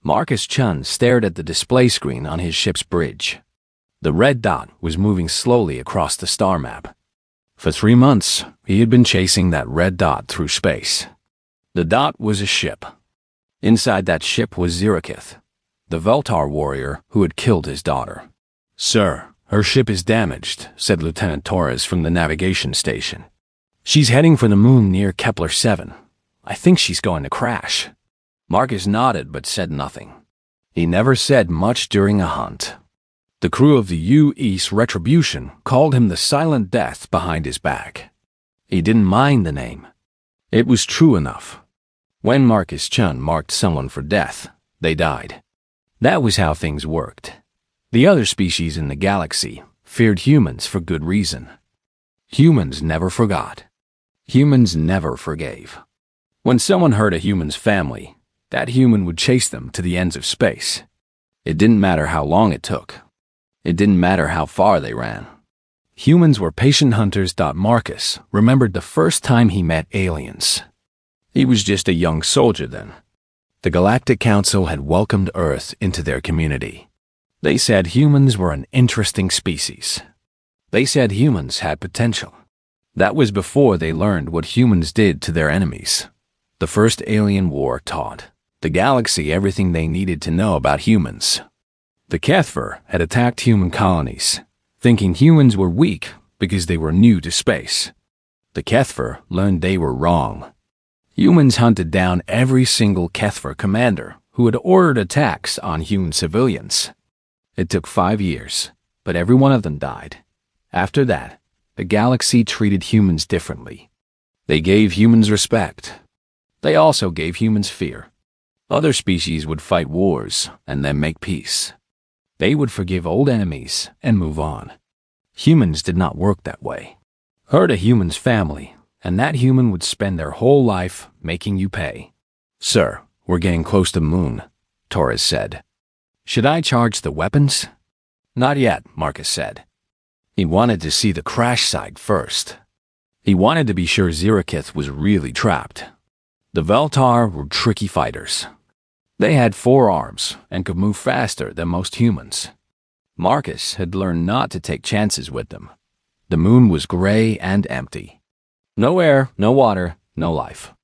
Marcus Chun stared at the display screen on his ship's bridge. The red dot was moving slowly across the star map. For 3 months, he had been chasing that red dot through space. The dot was a ship. Inside that ship was Zirakith, the Veltar warrior who had killed his daughter. "Sir, her ship is damaged," said Lieutenant Torres from the navigation station. "She's heading for the moon near Kepler 7. I think she's going to crash." Marcus nodded but said nothing. He never said much during a hunt. The crew of the U.S. Retribution called him the Silent Death behind his back. He didn't mind the name. It was true enough. When Marcus Chun marked someone for death, they died. That was how things worked. The other species in the galaxy feared humans for good reason. Humans never forgot. Humans never forgave. When someone hurt a human's family, that human would chase them to the ends of space. It didn't matter how long it took. It didn't matter how far they ran. Humans were patient hunters. Marcus remembered the first time he met aliens. He was just a young soldier then. The Galactic Council had welcomed Earth into their community. They said humans were an interesting species. They said humans had potential. That was before they learned what humans did to their enemies. The first alien war taught the galaxy everything they needed to know about humans. The HFY had attacked human colonies, thinking humans were weak because they were new to space. The HFY learned they were wrong. Humans hunted down every single HFY commander who had ordered attacks on human civilians. It took 5 years, but every one of them died. After that, the galaxy treated humans differently. They gave humans respect. They also gave humans fear. Other species would fight wars and then make peace. They would forgive old enemies and move on. Humans did not work that way. Hurt a human's family, and that human would spend their whole life making you pay. "Sir, we're getting close to the moon," Torres said. "Should I charge the weapons?" "Not yet," Marcus said. He wanted to see the crash site first. He wanted to be sure Zirakith was really trapped. The Veltar were tricky fighters. They had 4 arms and could move faster than most humans. Marcus had learned not to take chances with them. The moon was gray and empty. No air, no water, no life.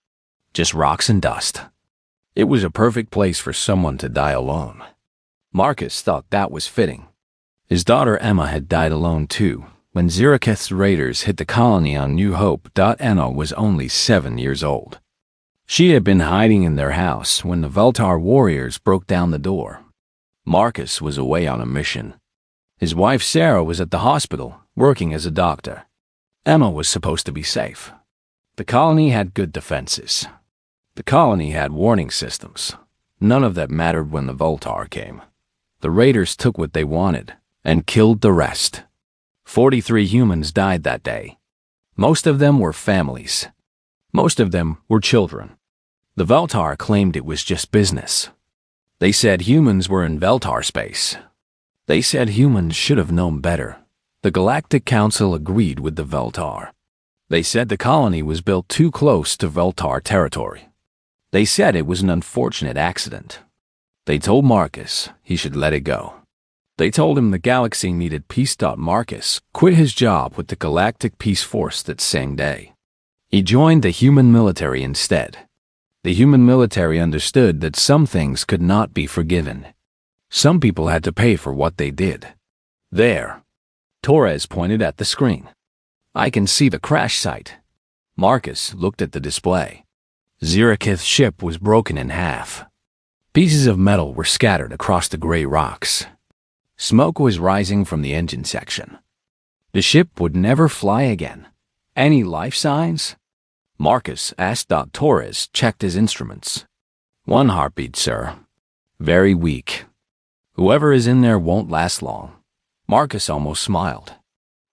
Just rocks and dust. It was a perfect place for someone to die alone. Marcus thought that was fitting. His daughter Emma had died alone too when Zirakith's raiders hit the colony on New Hope. Emma was only 7 years old. She had been hiding in their house when the Veltar warriors broke down the door. Marcus was away on a mission. His wife Sarah was at the hospital, working as a doctor. Emma was supposed to be safe. The colony had good defenses. The colony had warning systems. None of that mattered when the Veltar came. The raiders took what they wanted and killed the rest. 43 humans died that day. Most of them were families. Most of them were children. The Veltar claimed it was just business. They said humans were in Veltar space. They said humans should have known better. The Galactic Council agreed with the Veltar. They said the colony was built too close to Veltar territory. They said it was an unfortunate accident. They told Marcus he should let it go. They told him the galaxy needed peace. Marcus quit his job with the Galactic Peace Force that same day. He joined the human military instead. The human military understood that some things could not be forgiven. Some people had to pay for what they did. There. Torres pointed at the screen. "I can see the crash site." Marcus looked at the display. Zirakith's ship was broken in half. Pieces of metal were scattered across the gray rocks. Smoke was rising from the engine section. The ship would never fly again. Any life signs? Marcus asked. Torres checked his instruments. "1 heartbeat, sir. Very weak. Whoever is in there won't last long." Marcus almost smiled.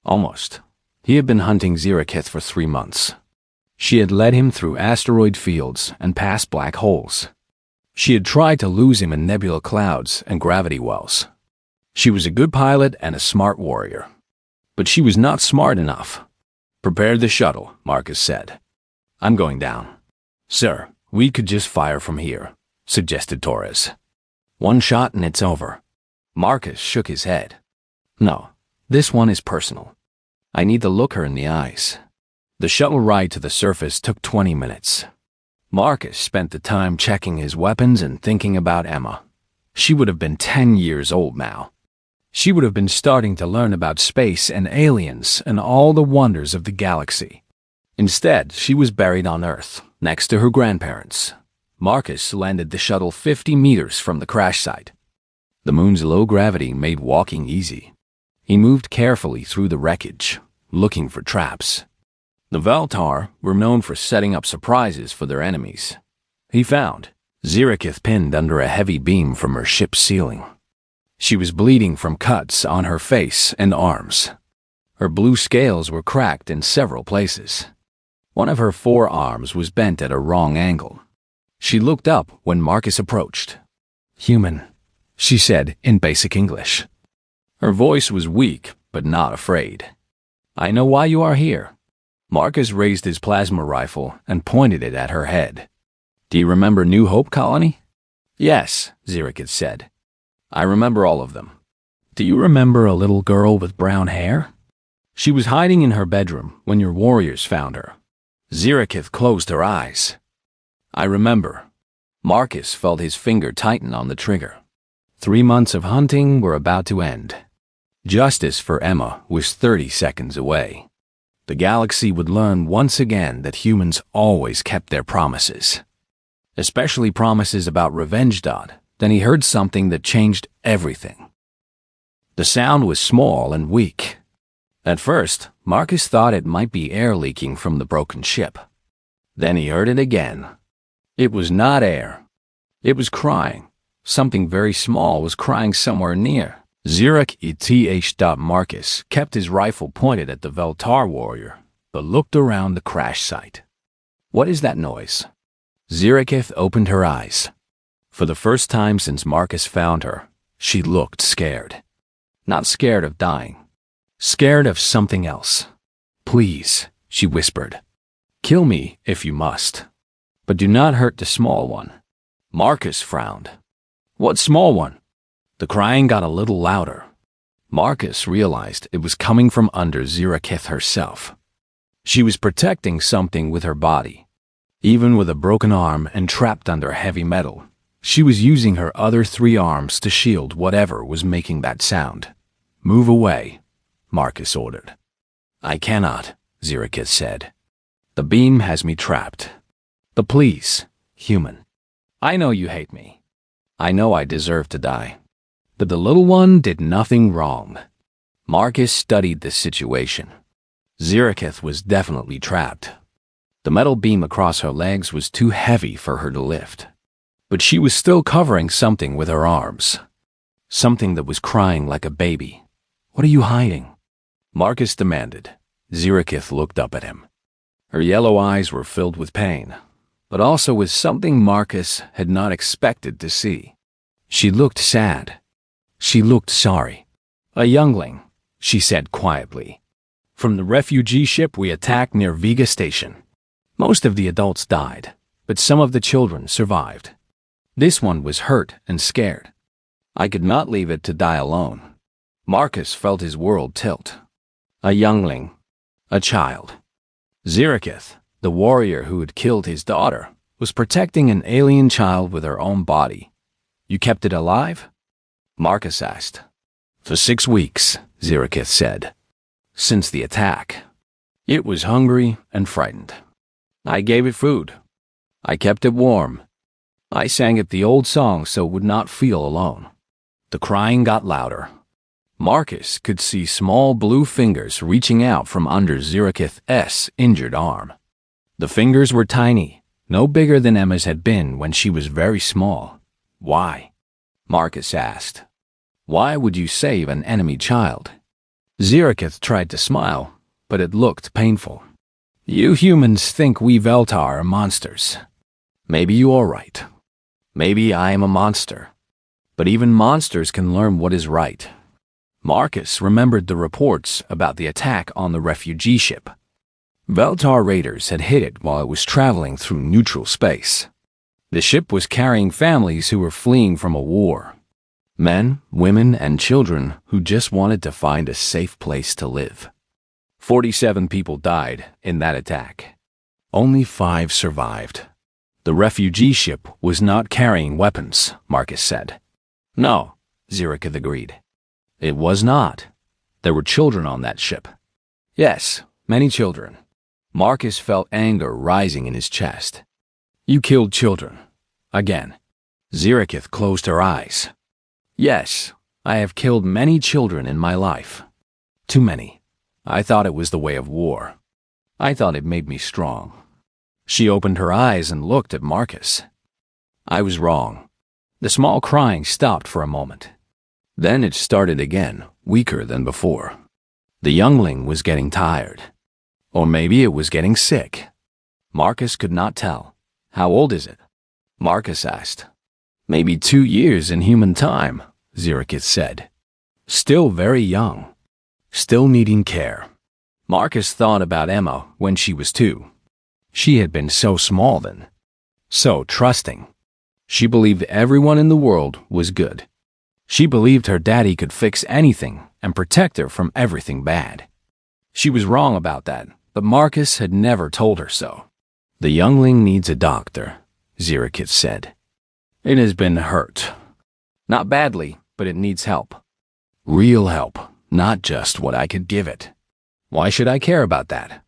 Almost. He had been hunting Zirakith for 3 months. She had led him through asteroid fields and past black holes. She had tried to lose him in nebula clouds and gravity wells. She was a good pilot and a smart warrior. But she was not smart enough. "Prepare the shuttle," Marcus said. "I'm going down." "Sir, we could just fire from here," suggested Torres. One shot and it's over. Marcus shook his head. No, this one is personal. I need to look her in the eyes. The shuttle ride to the surface took 20 minutes. Marcus spent the time checking his weapons and thinking about Emma. She would have been 10 years old now. She would have been starting to learn about space and aliens and all the wonders of the galaxy. Instead, she was buried on Earth, next to her grandparents. Marcus landed the shuttle 50 meters from the crash site. The moon's low gravity made walking easy. He moved carefully through the wreckage, looking for traps. The Veltar were known for setting up surprises for their enemies. He found Zirakith pinned under a heavy beam from her ship's ceiling. She was bleeding from cuts on her face and arms. Her blue scales were cracked in several places. One of her forearms was bent at a wrong angle. She looked up when Marcus approached. "Human," she said in basic English. Her voice was weak, but not afraid. "I know why you are here." Marcus raised his plasma rifle and pointed it at her head. "Do you remember New Hope Colony?" "Yes," Zirakith said. "I remember all of them." "Do you remember a little girl with brown hair? She was hiding in her bedroom when your warriors found her." Zirakith closed her eyes. "I remember." Marcus felt his finger tighten on the trigger. 3 months of hunting were about to end. Justice for Emma was 30 seconds away. The galaxy would learn once again that humans always kept their promises. Especially promises about revenge. Then he heard something that changed everything. The sound was small and weak. At first, Marcus thought it might be air leaking from the broken ship. Then he heard it again. It was not air. It was crying. Something very small was crying somewhere near. Zirakith. Marcus kept his rifle pointed at the Veltar warrior, but looked around the crash site. "What is that noise?" Zirakith opened her eyes. For the first time since Marcus found her, she looked scared. Not scared of dying. Scared of something else. "Please," she whispered. "Kill me if you must. But do not hurt the small one." Marcus frowned. "What small one?" The crying got a little louder. Marcus realized it was coming from under Zirakith herself. She was protecting something with her body. Even with a broken arm and trapped under heavy metal, she was using her other 3 arms to shield whatever was making that sound. "Move away," Marcus ordered. "I cannot," Zirakith said. "The beam has me trapped." "But please, human. I know you hate me. I know I deserve to die. But the little one did nothing wrong." Marcus studied the situation. Zirakith was definitely trapped. The metal beam across her legs was too heavy for her to lift. But she was still covering something with her arms. Something that was crying like a baby. "What are you hiding?" Marcus demanded. Zirakith looked up at him. Her yellow eyes were filled with pain, but also with something Marcus had not expected to see. She looked sad. She looked sorry. "A youngling," she said quietly. "From the refugee ship we attacked near Vega Station. Most of the adults died, but some of the children survived. This one was hurt and scared. I could not leave it to die alone." Marcus felt his world tilt. A youngling. A child. Zirakith, the warrior who had killed his daughter, was protecting an alien child with her own body. "You kept it alive?" Marcus asked. "For 6 weeks, Zirakith said. "Since the attack. It was hungry and frightened. I gave it food. I kept it warm. I sang it the old song so it would not feel alone." The crying got louder. Marcus could see small blue fingers reaching out from under Zirakith's injured arm. The fingers were tiny, no bigger than Emma's had been when she was very small. "Why?" Marcus asked. "Why would you save an enemy child?" Zirakith tried to smile, but it looked painful. "You humans think we Veltar are monsters. Maybe you are right. Maybe I am a monster. But even monsters can learn what is right." Marcus remembered the reports about the attack on the refugee ship. Veltar raiders had hit it while it was traveling through neutral space. The ship was carrying families who were fleeing from a war. Men, women, and children who just wanted to find a safe place to live. 47 people died in that attack. Only 5 survived. The refugee ship was not carrying weapons, Marcus said. No, Zirikith agreed. It was not. There were children on that ship. Yes, many children. Marcus felt anger rising in his chest. You killed children. Again. Zirikith closed her eyes. Yes, I have killed many children in my life. Too many. I thought it was the way of war. I thought it made me strong. She opened her eyes and looked at Marcus. I was wrong. The small crying stopped for a moment. Then it started again, weaker than before. The youngling was getting tired. Or maybe it was getting sick. Marcus could not tell. How old is it? Marcus asked. Maybe 2 years in human time, Zirikith said. Still very young. Still needing care. Marcus thought about Emma when she was 2. She had been so small then. So trusting. She believed everyone in the world was good. She believed her daddy could fix anything and protect her from everything bad. She was wrong about that, but Marcus had never told her so. The youngling needs a doctor, Zirikith said. It has been hurt. Not badly, but it needs help. Real help, not just what I could give it. Why should I care about that?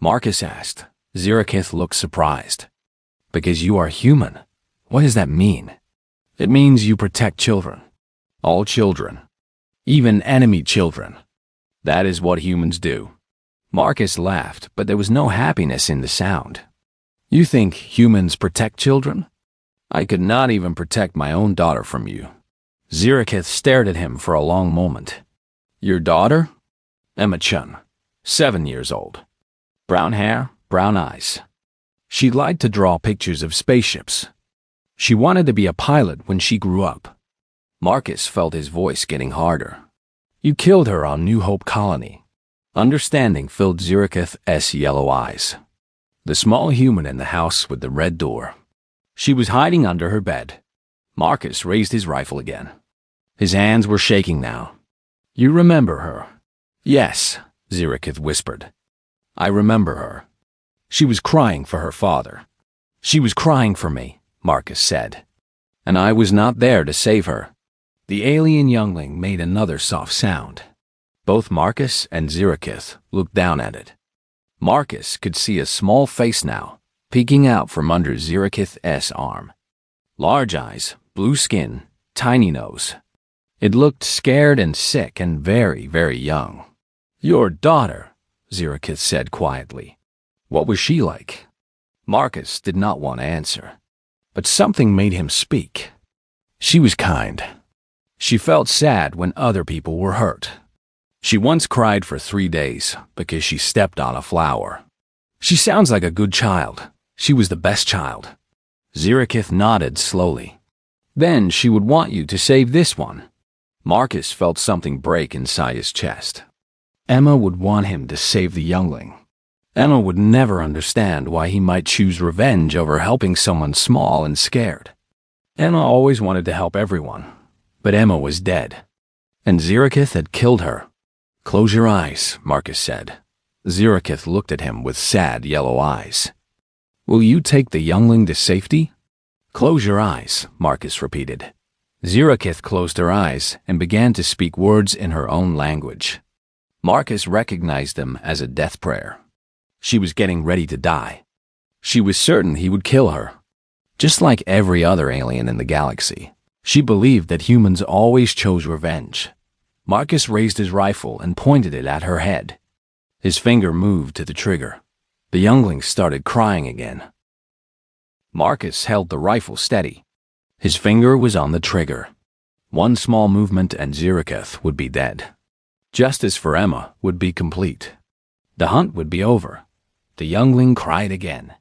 Marcus asked. Zirikith looked surprised. Because you are human. What does that mean? It means you protect children. All children. Even enemy children. That is what humans do. Marcus laughed, but there was no happiness in the sound. You think humans protect children? I could not even protect my own daughter from you. Zirikith stared at him for a long moment. Your daughter? Emma Chun, 7 years old. Brown hair, brown eyes. She liked to draw pictures of spaceships. She wanted to be a pilot when she grew up. Marcus felt his voice getting harder. You killed her on New Hope Colony. Understanding filled Zirikith's yellow eyes. The small human in the house with the red door. She was hiding under her bed. Marcus raised his rifle again. His hands were shaking now. You remember her? Yes, Zirikith whispered. I remember her. She was crying for her father. She was crying for me, Marcus said. And I was not there to save her. The alien youngling made another soft sound. Both Marcus and Zirikith looked down at it. Marcus could see a small face now, peeking out from under Zirikith's arm. Large eyes, blue skin, tiny nose. It looked scared and sick and very, very young. Your daughter, Zirikith said quietly. What was she like? Marcus did not want to answer, but something made him speak. She was kind. She felt sad when other people were hurt. She once cried for 3 days because she stepped on a flower. She sounds like a good child. She was the best child. Zirikith nodded slowly. Then she would want you to save this one. Marcus felt something break inside his chest. Emma would want him to save the youngling. Emma would never understand why he might choose revenge over helping someone small and scared. Emma always wanted to help everyone, but Emma was dead, and Zirikith had killed her. Close your eyes, Marcus said. Zirikith looked at him with sad yellow eyes. Will you take the youngling to safety? Close your eyes, Marcus repeated. Zirikith closed her eyes and began to speak words in her own language. Marcus recognized them as a death prayer. She was getting ready to die. She was certain he would kill her. Just like every other alien in the galaxy, she believed that humans always chose revenge. Marcus raised his rifle and pointed it at her head. His finger moved to the trigger. The youngling started crying again. Marcus held the rifle steady. His finger was on the trigger. One small movement and Zirikith would be dead. Justice for Emma would be complete. The hunt would be over. The youngling cried again.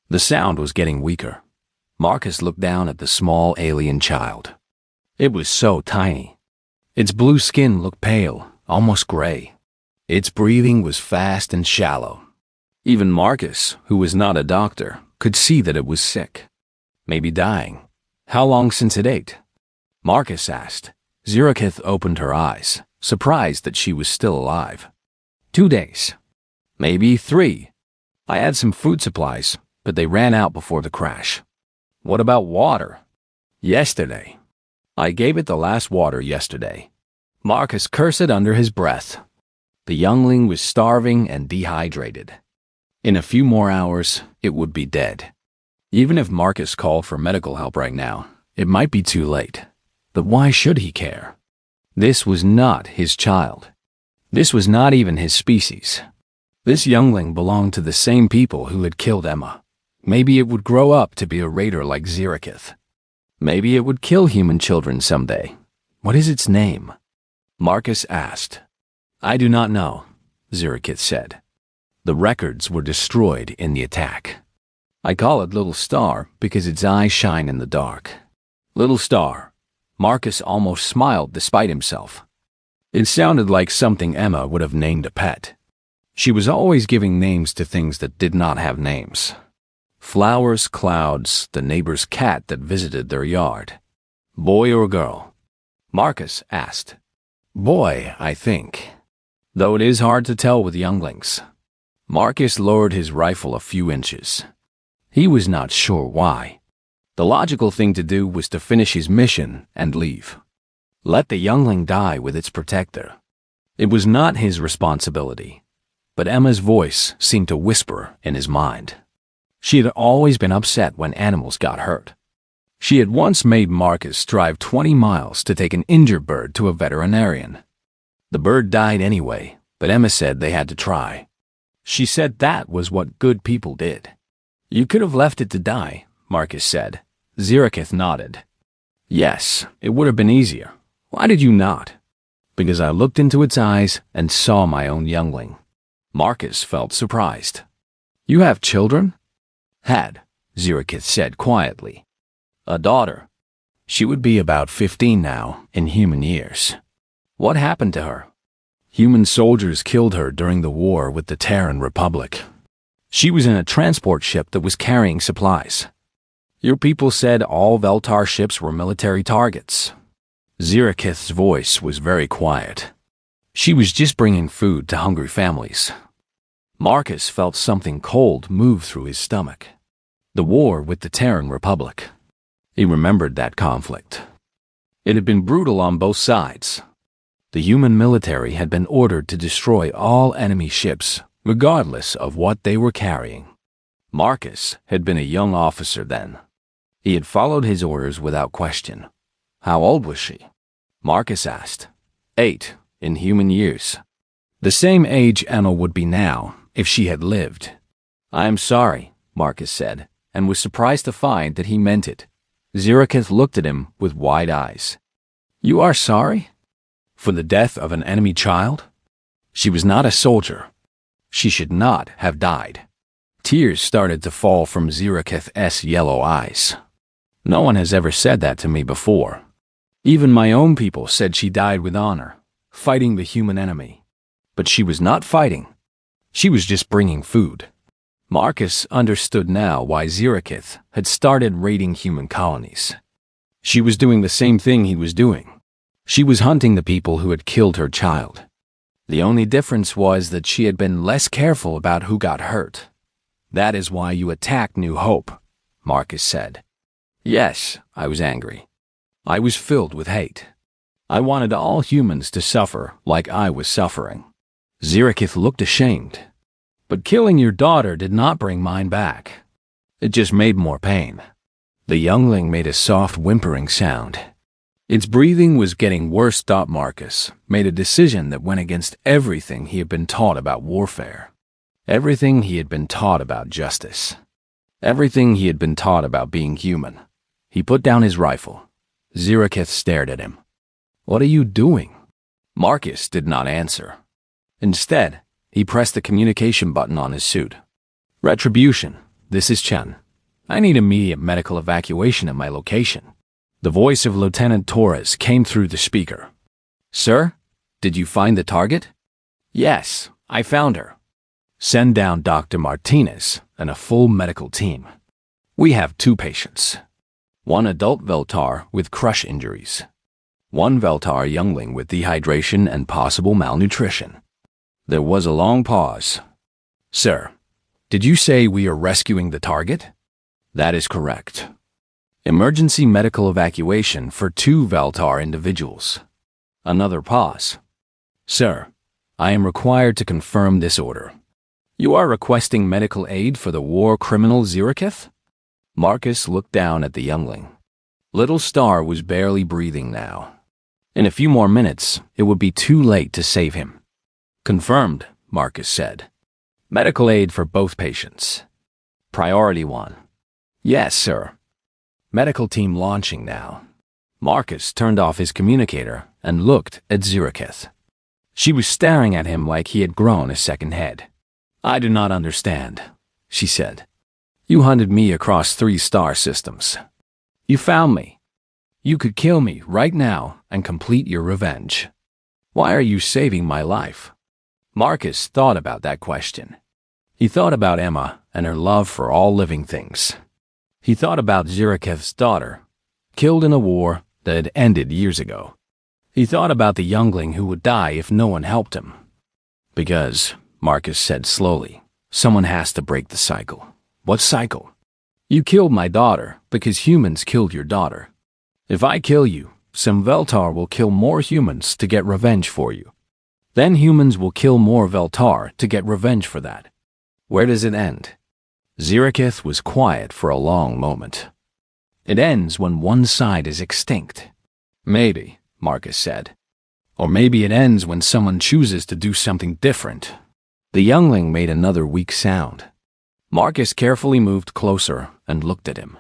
The sound was getting weaker. Marcus looked down at the small alien child. It was so tiny. Its blue skin looked pale, almost gray. Its breathing was fast and shallow. Even Marcus, who was not a doctor, could see that it was sick. Maybe dying. How long since it ate? Marcus asked. Zirakith opened her eyes, surprised that she was still alive. 2 days. Maybe 3. I had some food supplies, but they ran out before the crash. What about water? Yesterday. I gave it the last water yesterday. Marcus cursed under his breath. The youngling was starving and dehydrated. In a few more hours, it would be dead. Even if Marcus called for medical help right now, it might be too late. But why should he care? This was not his child. This was not even his species. This youngling belonged to the same people who had killed Emma. Maybe it would grow up to be a raider like Zirakith. Maybe it would kill human children someday. What is its name? Marcus asked. I do not know, Zirakith said. The records were destroyed in the attack. I call it Little Star because its eyes shine in the dark. Little Star. Marcus almost smiled despite himself. It sounded like something Emma would have named a pet. She was always giving names to things that did not have names. Flowers, clouds, the neighbor's cat that visited their yard. Boy or girl? Marcus asked. Boy, I think. Though it is hard to tell with younglings. Marcus lowered his rifle a few inches. He was not sure why. The logical thing to do was to finish his mission and leave. Let the youngling die with its protector. It was not his responsibility. But Emma's voice seemed to whisper in his mind. She had always been upset when animals got hurt. She had once made Marcus drive 20 miles to take an injured bird to a veterinarian. The bird died anyway, but Emma said they had to try. She said that was what good people did. You could have left it to die, Marcus said. Zirakith nodded. Yes, it would have been easier. Why did you not? Because I looked into its eyes and saw my own youngling. Marcus felt surprised. You have children? Had, Zirakith said quietly. A daughter. She would be about 15 now, in human years. What happened to her? Human soldiers killed her during the war with the Terran Republic. She was in a transport ship that was carrying supplies. Your people said all Veltar ships were military targets. Zirakith's voice was very quiet. She was just bringing food to hungry families. Marcus felt something cold move through his stomach. The war with the Terran Republic. He remembered that conflict. It had been brutal on both sides. The human military had been ordered to destroy all enemy ships, regardless of what they were carrying. Marcus had been a young officer then. He had followed his orders without question. How old was she? Marcus asked. 8, in human years. The same age Emma would be now, if she had lived. I am sorry, Marcus said, and was surprised to find that he meant it. Zirakith looked at him with wide eyes. You are sorry? For the death of an enemy child? She was not a soldier. She should not have died. Tears started to fall from Zirakith's yellow eyes. No one has ever said that to me before. Even my own people said she died with honor, fighting the human enemy. But she was not fighting. She was just bringing food. Marcus understood now why Zirakith had started raiding human colonies. She was doing the same thing he was doing. She was hunting the people who had killed her child. The only difference was that she had been less careful about who got hurt. That is why you attacked New Hope, Marcus said. Yes, I was angry. I was filled with hate. I wanted all humans to suffer like I was suffering. Zirakith looked ashamed. But killing your daughter did not bring mine back. It just made more pain. The youngling made a soft whimpering sound. Its breathing was getting worse. Marcus made a decision that went against everything he had been taught about warfare. Everything he had been taught about justice. Everything he had been taught about being human. He put down his rifle. Zirakith stared at him. What are you doing? Marcus did not answer. Instead, he pressed the communication button on his suit. Retribution, this is Chen. I need immediate medical evacuation at my location. The voice of Lieutenant Torres came through the speaker. Sir, did you find the target? Yes, I found her. Send down Dr. Martinez and a full medical team. We have 2 patients. One adult Veltar with crush injuries. One Veltar youngling with dehydration and possible malnutrition. There was a long pause. Sir, did you say we are rescuing the target? That is correct. Emergency medical evacuation for 2 Veltar individuals. Another pause. Sir, I am required to confirm this order. You are requesting medical aid for the war criminal Ziraketh? Marcus looked down at the youngling. Little Star was barely breathing now. In a few more minutes, it would be too late to save him. Confirmed, Marcus said. Medical aid for both patients. Priority 1. Yes, sir. Medical team launching now. Marcus turned off his communicator and looked at Ziraketh. She was staring at him like he had grown a second head. I do not understand, she said. You hunted me across 3 star systems. You found me. You could kill me right now and complete your revenge. Why are you saving my life? Marcus thought about that question. He thought about Emma and her love for all living things. He thought about Ziraketh's daughter, killed in a war that had ended years ago. He thought about the youngling who would die if no one helped him. Because, Marcus said slowly, someone has to break the cycle. What cycle? You killed my daughter because humans killed your daughter. If I kill you, some Veltar will kill more humans to get revenge for you. Then humans will kill more Veltar to get revenge for that. Where does it end? Ziraketh was quiet for a long moment. It ends when one side is extinct. Maybe, Marcus said. Or maybe it ends when someone chooses to do something different. The youngling made another weak sound. Marcus carefully moved closer and looked at him.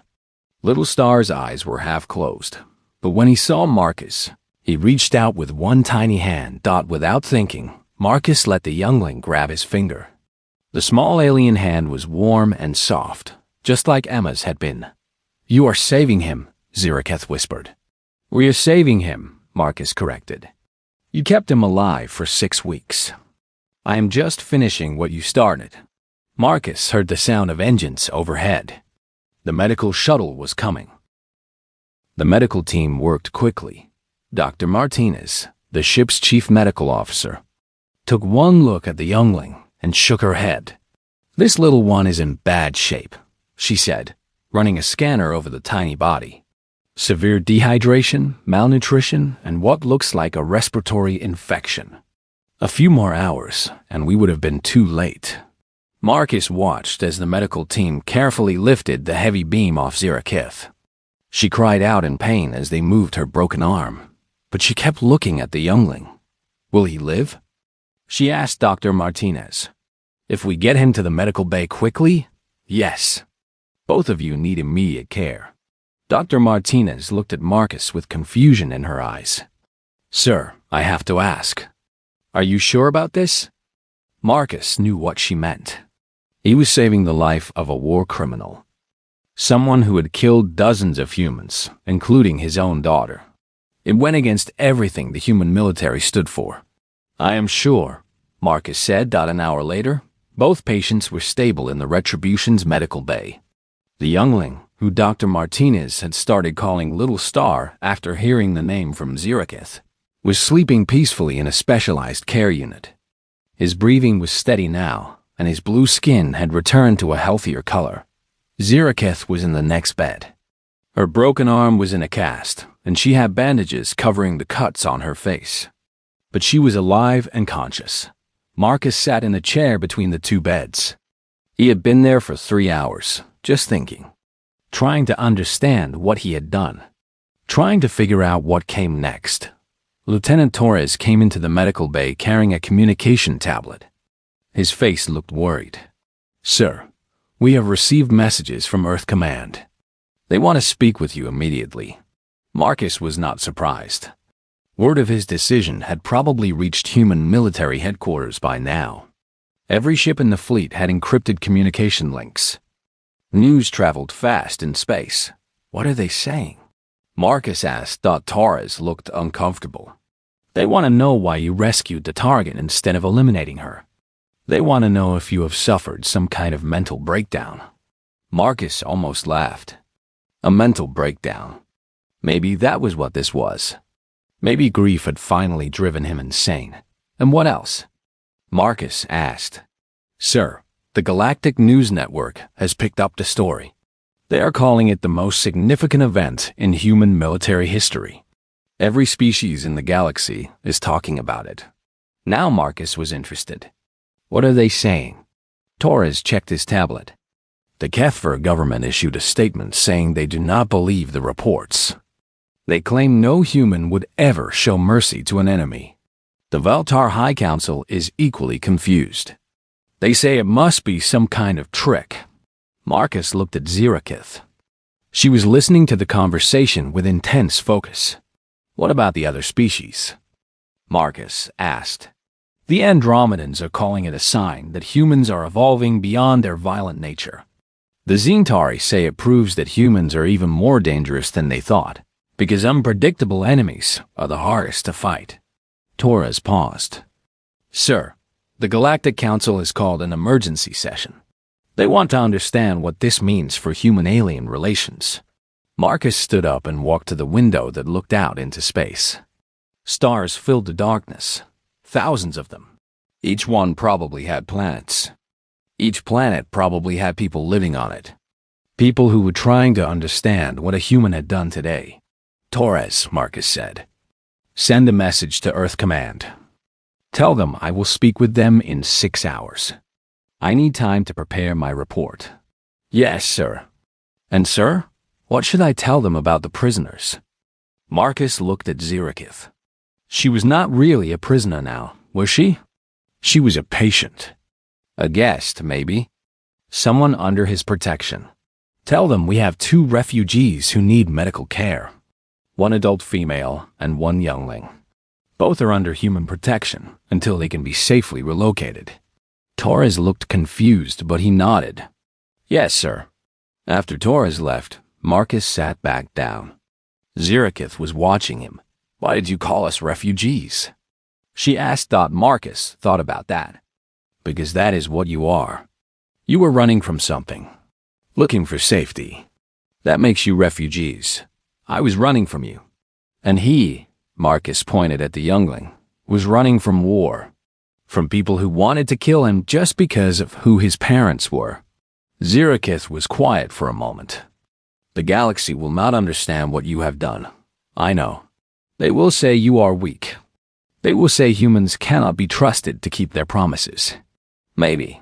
Little Star's eyes were half closed, but when he saw Marcus, he reached out with one tiny hand. Without thinking, Marcus let the youngling grab his finger. The small alien hand was warm and soft, just like Emma's had been. You are saving him, Ziraketh whispered. We are saving him, Marcus corrected. You kept him alive for 6 weeks. I am just finishing what you started. Marcus heard the sound of engines overhead. The medical shuttle was coming. The medical team worked quickly. Dr. Martinez, the ship's chief medical officer, took one look at the youngling and shook her head. This little one is in bad shape, she said, running a scanner over the tiny body. Severe dehydration, malnutrition, and what looks like a respiratory infection. A few more hours, and we would have been too late. Marcus watched as the medical team carefully lifted the heavy beam off Ziraketh. She cried out in pain as they moved her broken arm, but she kept looking at the youngling. Will he live? She asked Dr. Martinez. If we get him to the medical bay quickly, yes. Both of you need immediate care. Dr. Martinez looked at Marcus with confusion in her eyes. Sir, I have to ask. Are you sure about this? Marcus knew what she meant. He was saving the life of a war criminal. Someone who had killed dozens of humans, including his own daughter. It went against everything the human military stood for. I am sure, Marcus said. An hour later, both patients were stable in the Retribution's medical bay. The youngling, who Dr. Martinez had started calling Little Star after hearing the name from Ziraketh, was sleeping peacefully in a specialized care unit. His breathing was steady now, and his blue skin had returned to a healthier color. Ziraketh was in the next bed. Her broken arm was in a cast, and she had bandages covering the cuts on her face. But she was alive and conscious. Marcus sat in a chair between the 2 beds. He had been there for 3 hours, just thinking, trying to understand what he had done, trying to figure out what came next. Lieutenant Torres came into the medical bay carrying a communication tablet. His face looked worried. Sir, we have received messages from Earth Command. They want to speak with you immediately. Marcus was not surprised. Word of his decision had probably reached human military headquarters by now. Every ship in the fleet had encrypted communication links. News traveled fast in space. What are they saying? Marcus asked. Torres looked uncomfortable. They want to know why you rescued the target instead of eliminating her. They want to know if you have suffered some kind of mental breakdown. Marcus almost laughed. A mental breakdown. Maybe that was what this was. Maybe grief had finally driven him insane. And what else? Marcus asked. Sir, the Galactic News Network has picked up the story. They are calling it the most significant event in human military history. Every species in the galaxy is talking about it. Now Marcus was interested. What are they saying? Torres checked his tablet. The Kethver government issued a statement saying they do not believe the reports. They claim no human would ever show mercy to an enemy. The Veltar High Council is equally confused. They say it must be some kind of trick. Marcus looked at Zirakith. She was listening to the conversation with intense focus. What about the other species? Marcus asked. The Andromedans are calling it a sign that humans are evolving beyond their violent nature. The Zentari say it proves that humans are even more dangerous than they thought, because unpredictable enemies are the hardest to fight. Torres paused. Sir, the Galactic Council has called an emergency session. They want to understand what this means for human-alien relations. Marcus stood up and walked to the window that looked out into space. Stars filled the darkness, thousands of them. Each one probably had planets. Each planet probably had people living on it. People who were trying to understand what a human had done today. Torres, Marcus said. Send a message to Earth Command. Tell them I will speak with them in 6 hours. I need time to prepare my report. Yes, sir. And sir, what should I tell them about the prisoners? Marcus looked at Zirakith. She was not really a prisoner now, was she? She was a patient. A guest, maybe. Someone under his protection. Tell them we have 2 refugees who need medical care. 1 adult female and 1 youngling. Both are under human protection until they can be safely relocated. Torres looked confused, but he nodded. Yes, sir. After Torres left, Marcus sat back down. Zirakith was watching him. Why did you call us refugees? She asked. Marcus thought about that. Because that is what you are. You were running from something. Looking for safety. That makes you refugees. I was running from you. And he, Marcus pointed at the youngling, was running from war. From people who wanted to kill him just because of who his parents were. Zirakith was quiet for a moment. The galaxy will not understand what you have done. I know. They will say you are weak. They will say humans cannot be trusted to keep their promises. Maybe.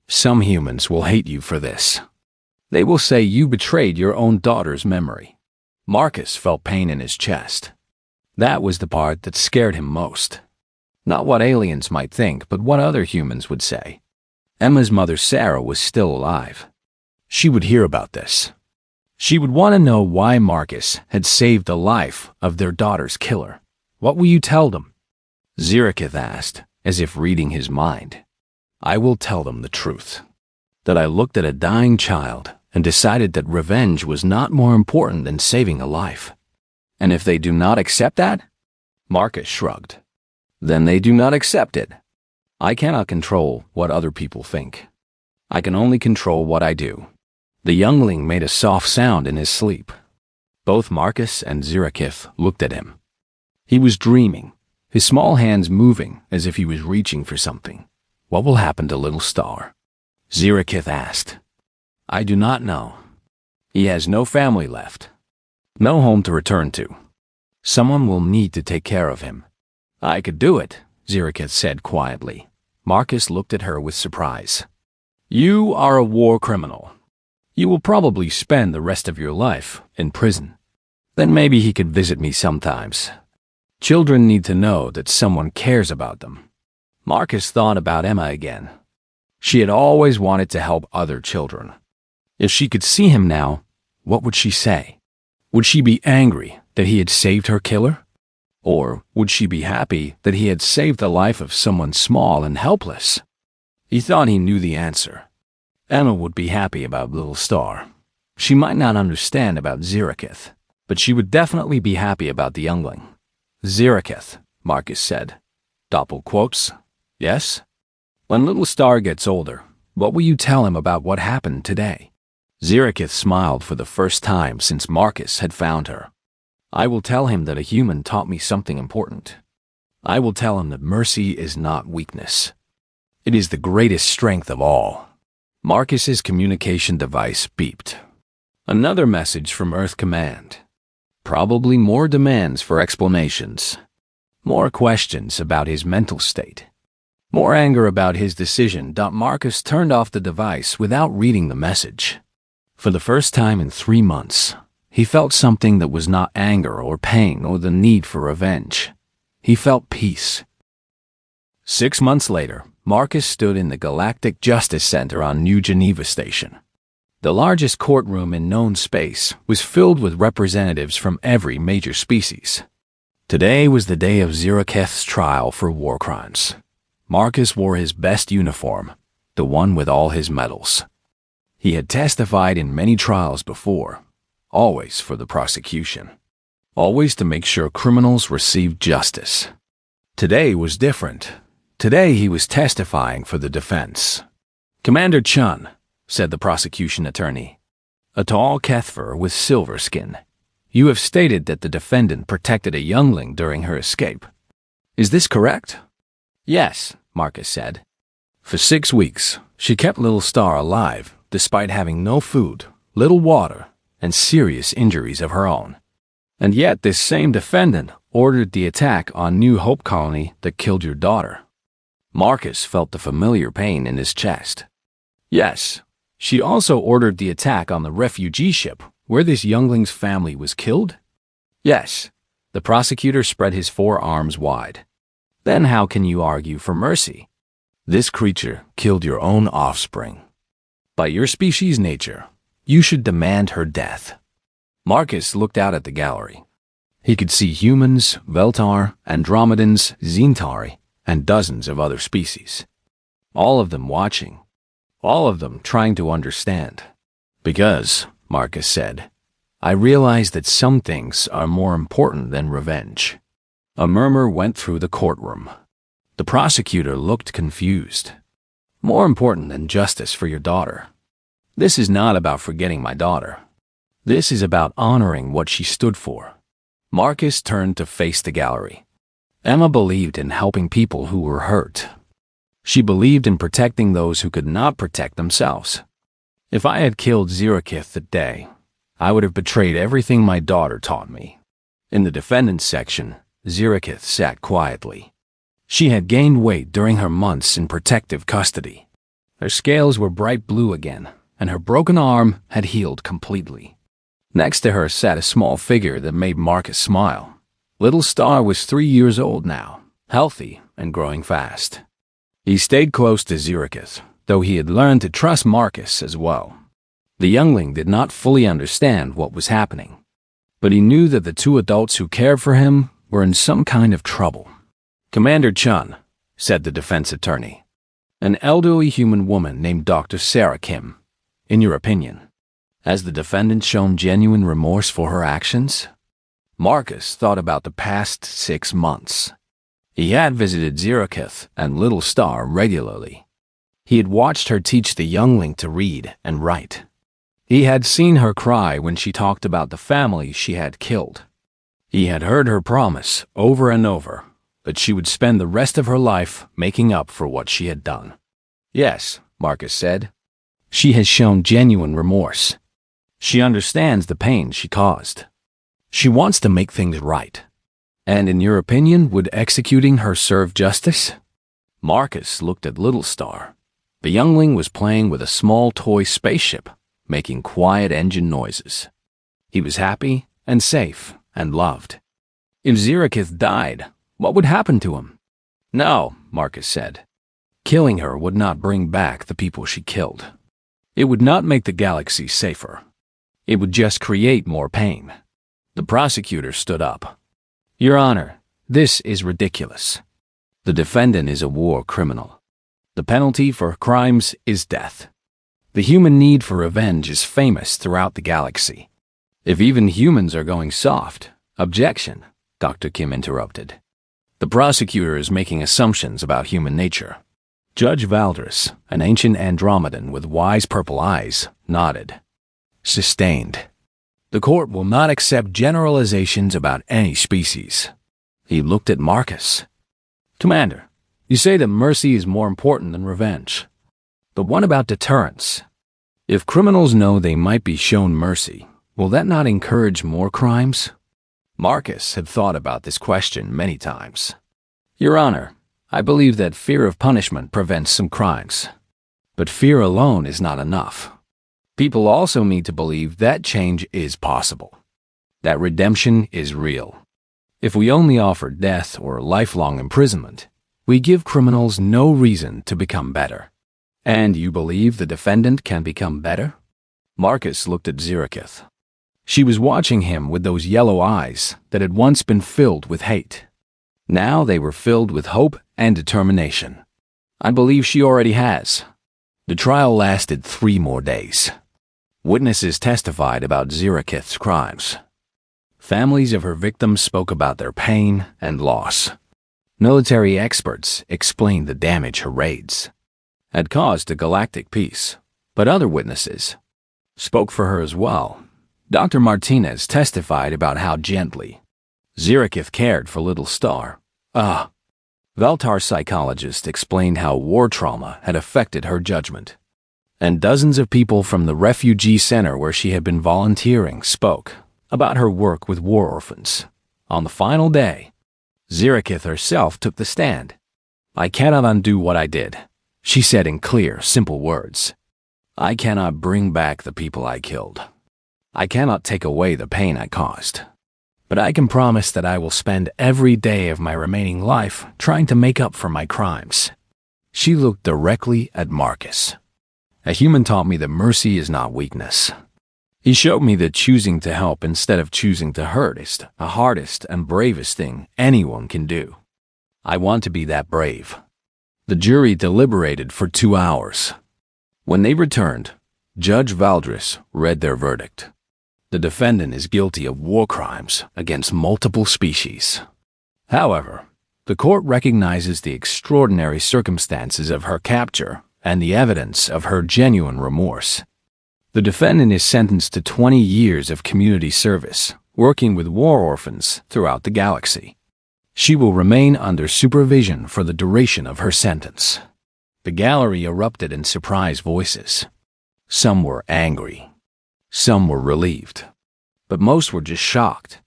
Some humans will hate you for this. They will say you betrayed your own daughter's memory. Marcus felt pain in his chest. That was the part that scared him most. Not what aliens might think, but what other humans would say. Emma's mother Sarah was still alive. She would hear about this. She would want to know why Marcus had saved the life of their daughter's killer. What will you tell them? Zirakith asked, as if reading his mind. I will tell them the truth. That I looked at a dying child and decided that revenge was not more important than saving a life. And if they do not accept that? Marcus shrugged. Then they do not accept it. I cannot control what other people think. I can only control what I do. The youngling made a soft sound in his sleep. Both Marcus and Zirakith looked at him. He was dreaming, his small hands moving as if he was reaching for something. What will happen to little Star? Zirakith asked. I do not know. He has no family left. No home to return to. Someone will need to take care of him. I could do it, Zirakith said quietly. Marcus looked at her with surprise. You are a war criminal. You will probably spend the rest of your life in prison. Then maybe he could visit me sometimes. Children need to know that someone cares about them. Marcus thought about Emma again. She had always wanted to help other children. If she could see him now, what would she say? Would she be angry that he had saved her killer? Or would she be happy that he had saved the life of someone small and helpless? He thought he knew the answer. Emma would be happy about little Star. She might not understand about Zirakith, but she would definitely be happy about the youngling. Zirakith, Marcus said. Doppel quotes. Yes? When little Star gets older, what will you tell him about what happened today? Zirakith smiled for the first time since Marcus had found her. I will tell him that a human taught me something important. I will tell him that mercy is not weakness. It is the greatest strength of all. Marcus's communication device beeped. Another message from Earth Command. Probably more demands for explanations. More questions about his mental state. More anger about his decision. Marcus turned off the device without reading the message. For the first time in 3 months, he felt something that was not anger or pain or the need for revenge. He felt peace. 6 months later, Marcus stood in the Galactic Justice Center on New Geneva Station. The largest courtroom in known space was filled with representatives from every major species. Today was the day of Ziraketh's trial for war crimes. Marcus wore his best uniform, the one with all his medals. He had testified in many trials before, always for the prosecution, always to make sure criminals received justice. Today was different. Today he was testifying for the defense. "Commander Chun," said the prosecution attorney, a tall Kethver with silver skin, "you have stated that the defendant protected a youngling during her escape. Is this correct?" "Yes," Marcus said. "For 6 weeks, she kept little Star alive, despite having no food, little water, and serious injuries of her own. And yet this same defendant ordered the attack on New Hope Colony that killed your daughter." Marcus felt the familiar pain in his chest. "Yes, she also ordered the attack on the refugee ship where this youngling's family was killed?" "Yes." The prosecutor spread his forearms wide. "Then how can you argue for mercy? This creature killed your own offspring. By your species' nature, you should demand her death." Marcus looked out at the gallery. He could see humans, Veltar, Andromedans, Zentari, and dozens of other species. All of them watching. All of them trying to understand. "Because," Marcus said, "I realize that some things are more important than revenge." A murmur went through the courtroom. The prosecutor looked confused. "More important than justice for your daughter. This is not about forgetting my daughter. This is about honoring what she stood for." Marcus turned to face the gallery. Emma believed in helping people who were hurt. She believed in protecting those who could not protect themselves. "If I had killed Ziraketh that day, I would have betrayed everything my daughter taught me." In the defendant's section, Ziraketh sat quietly. She had gained weight during her months in protective custody. Her scales were bright blue again, and her broken arm had healed completely. Next to her sat a small figure that made Marcus smile. Little Star was 3 years old now, healthy and growing fast. He stayed close to Ziraketh, though he had learned to trust Marcus as well. The youngling did not fully understand what was happening, but he knew that the 2 adults who cared for him were in some kind of trouble. "Commander Chun," said the defense attorney, "an elderly human woman named Dr. Sarah Kim. In your opinion, has the defendant shown genuine remorse for her actions?" Marcus thought about the past 6 months. He had visited Ziraketh and Little Star regularly. He had watched her teach the youngling to read and write. He had seen her cry when she talked about the family she had killed. He had heard her promise over and over that she would spend the rest of her life making up for what she had done. "Yes," Marcus said. "She has shown genuine remorse. She understands the pain she caused. She wants to make things right. And in your opinion, would executing her serve justice?" Marcus looked at Little Star. The youngling was playing with a small toy spaceship, making quiet engine noises. He was happy and safe and loved. If Ziraketh died, what would happen to him? "No," Marcus said. "Killing her would not bring back the people she killed. It would not make the galaxy safer. It would just create more pain." The prosecutor stood up. "Your Honor, this is ridiculous. The defendant is a war criminal. The penalty for crimes is death. The human need for revenge is famous throughout the galaxy. If even humans are going soft—" "Objection," Dr. Kim interrupted. "The prosecutor is making assumptions about human nature." Judge Valdris, an ancient Andromedan with wise purple eyes, nodded. "Sustained." The court will not accept generalizations about any species. He looked at Marcus. Commander, you say that mercy is more important than revenge. But what about deterrence? If criminals know they might be shown mercy, will that not encourage more crimes? Marcus had thought about this question many times. Your Honor, I believe that fear of punishment prevents some crimes. But fear alone is not enough. People also need to believe that change is possible, that redemption is real. If we only offer death or lifelong imprisonment, we give criminals no reason to become better. And you believe the defendant can become better? Marcus looked at Zirikith. She was watching him with those yellow eyes that had once been filled with hate. Now they were filled with hope and determination. I believe she already has. The trial lasted 3 more days. Witnesses testified about Zirikith's crimes. Families of her victims spoke about their pain and loss. Military experts explained the damage her raids had caused to galactic peace, but other witnesses spoke for her as well. Dr. Martinez testified about how gently Zirikith cared for little Star. Veltar psychologist explained how war trauma had affected her judgment. And dozens of people from the refugee center where she had been volunteering spoke about her work with war orphans. On the final day, Zirikith herself took the stand. I cannot undo what I did, she said in clear, simple words. I cannot bring back the people I killed. I cannot take away the pain I caused. But I can promise that I will spend every day of my remaining life trying to make up for my crimes. She looked directly at Marcus. A human taught me that mercy is not weakness. He showed me that choosing to help instead of choosing to hurt is the hardest and bravest thing anyone can do. I want to be that brave. The jury deliberated for 2 hours. When they returned, Judge Valdris read their verdict. The defendant is guilty of war crimes against multiple species. However, the court recognizes the extraordinary circumstances of her capture and the evidence of her genuine remorse. The defendant is sentenced to 20 years of community service, working with war orphans throughout the galaxy. She will remain under supervision for the duration of her sentence. The gallery erupted in surprised voices. Some were angry. Some were relieved. But most were just shocked.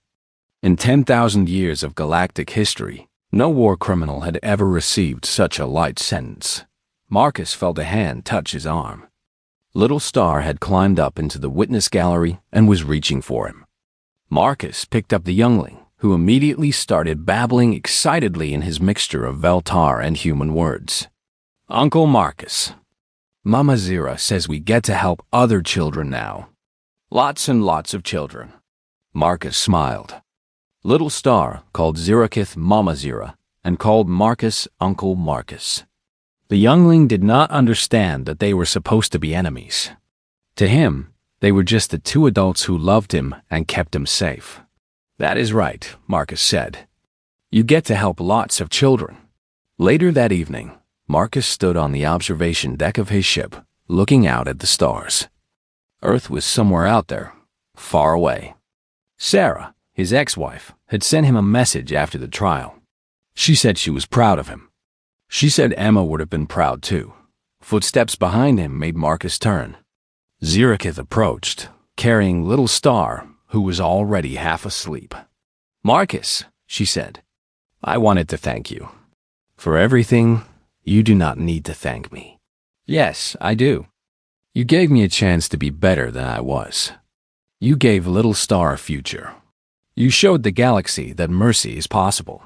In 10,000 years of galactic history, no war criminal had ever received such a light sentence. Marcus felt a hand touch his arm. Little Star had climbed up into the witness gallery and was reaching for him. Marcus picked up the youngling, who immediately started babbling excitedly in his mixture of Veltar and human words. Uncle Marcus, Mama Zira says we get to help other children now. Lots and lots of children. Marcus smiled. Little Star called Zirikith Mama Zira and called Marcus Uncle Marcus. The youngling did not understand that they were supposed to be enemies. To him, they were just the 2 adults who loved him and kept him safe. That is right, Marcus said. You get to help lots of children. Later that evening, Marcus stood on the observation deck of his ship, looking out at the stars. Earth was somewhere out there, far away. Sarah, his ex-wife, had sent him a message after the trial. She said she was proud of him. She said Emma would have been proud too. Footsteps behind him made Marcus turn. Zirikith approached, carrying Little Star, who was already half asleep. Marcus, she said, I wanted to thank you. For everything, you do not need to thank me. Yes, I do. You gave me a chance to be better than I was. You gave Little Star a future. You showed the galaxy that mercy is possible.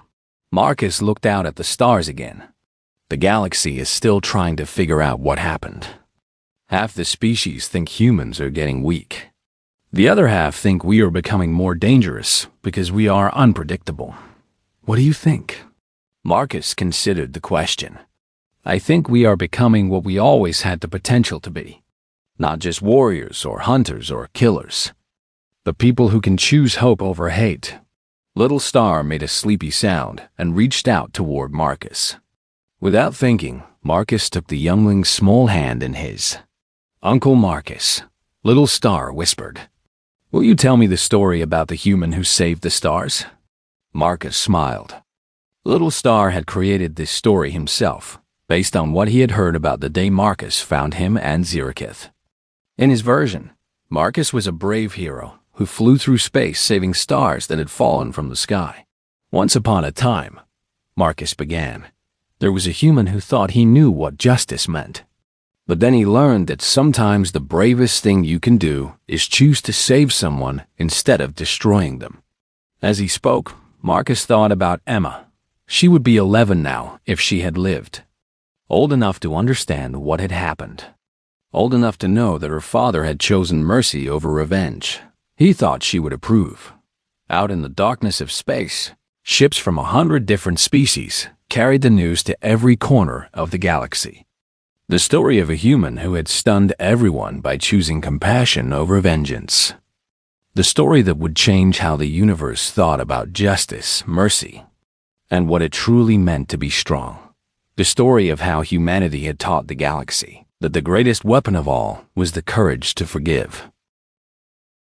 Marcus looked out at the stars again. The galaxy is still trying to figure out what happened. Half the species think humans are getting weak. The other half think we are becoming more dangerous because we are unpredictable. What do you think? Marcus considered the question. I think we are becoming what we always had the potential to be. Not just warriors or hunters or killers, but people who can choose hope over hate. Little Star made a sleepy sound and reached out toward Marcus. Without thinking, Marcus took the youngling's small hand in his. Uncle Marcus, Little Star whispered. Will you tell me the story about the human who saved the stars? Marcus smiled. Little Star had created this story himself, based on what he had heard about the day Marcus found him and Zirikith. In his version, Marcus was a brave hero who flew through space saving stars that had fallen from the sky. Once upon a time, Marcus began, there was a human who thought he knew what justice meant. But then he learned that sometimes the bravest thing you can do is choose to save someone instead of destroying them. As he spoke, Marcus thought about Emma. She would be 11 now if she had lived. Old enough to understand what had happened. Old enough to know that her father had chosen mercy over revenge. He thought she would approve. Out in the darkness of space, ships from 100 different species carried the news to every corner of the galaxy. The story of a human who had stunned everyone by choosing compassion over vengeance. The story that would change how the universe thought about justice, mercy, and what it truly meant to be strong. The story of how humanity had taught the galaxy that the greatest weapon of all was the courage to forgive.